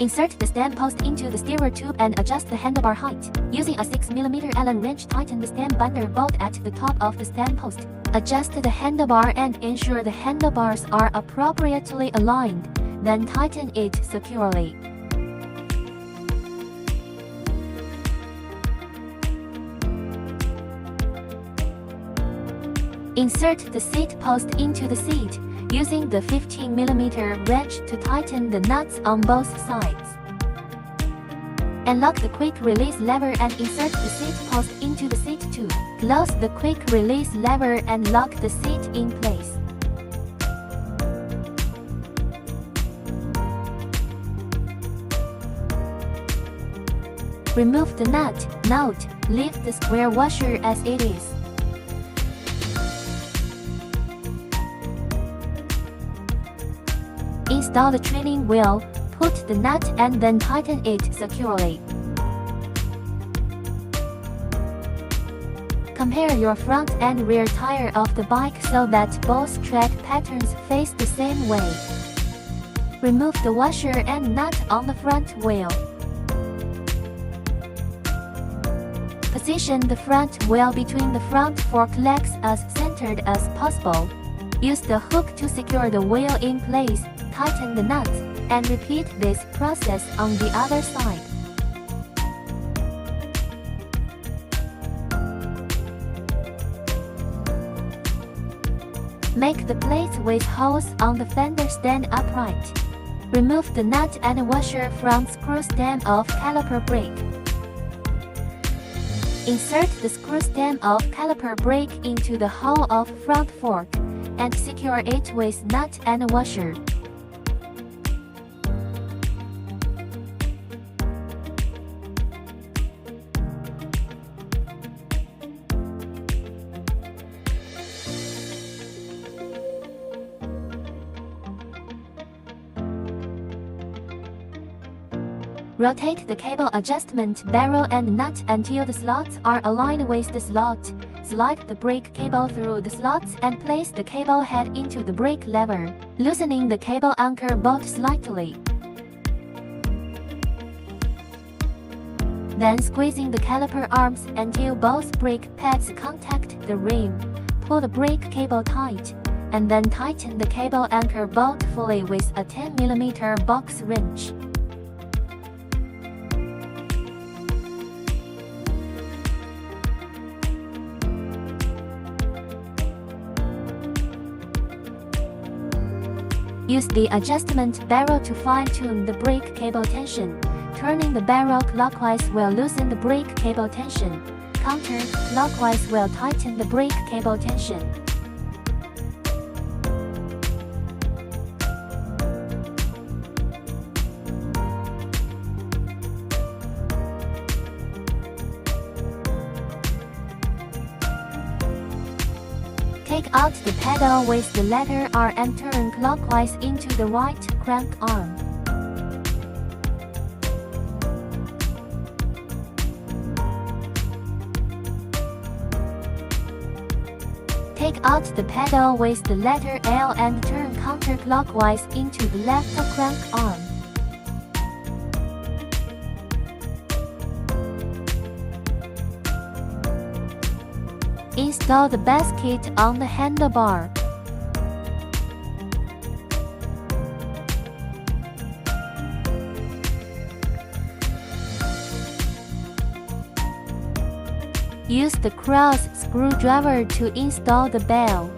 Insert the stem post into the steerer tube and adjust the handlebar height. Using a 6mm Allen wrench, tighten the stem binder bolt at the top of the stem post. Adjust the handlebar and ensure the handlebars are appropriately aligned. Then tighten it securely. Insert the seat post into the seat, using the 15mm wrench to tighten the nuts on both sides. Unlock the quick release lever and insert the seat post into the seat tube. Close the quick release lever and lock the seat in place. Remove the nut. Note: leave the square washer as it is. Install the training wheel, put the nut and then tighten it securely. Compare your front and rear tire of the bike so that both tread patterns face the same way. Remove the washer and nut on the front wheel. Position the front wheel between the front fork legs as centered as possible. Use the hook to secure the wheel in place. Tighten the nuts, and repeat this process on the other side. Make the plates with holes on the fender stand upright. Remove the nut and washer from screw stem of caliper brake. Insert the screw stem of caliper brake into the hole of front fork, and secure it with nut and washer. Rotate the cable adjustment barrel and nut until the slots are aligned with the slot. Slide the brake cable through the slots and place the cable head into the brake lever, loosening the cable anchor bolt slightly. Then squeezing the caliper arms until both brake pads contact the rim. Pull the brake cable tight, and then tighten the cable anchor bolt fully with a 10mm box wrench. Use the adjustment barrel to fine-tune the brake cable tension. Turning the barrel clockwise will loosen the brake cable tension. Counter-clockwise will tighten the brake cable tension. Take out the pedal with the letter R and turn clockwise into the right crank arm. Take out the pedal with the letter L and turn counterclockwise into the left crank arm. Install the basket on the handlebar. Use the cross screwdriver to install the bell.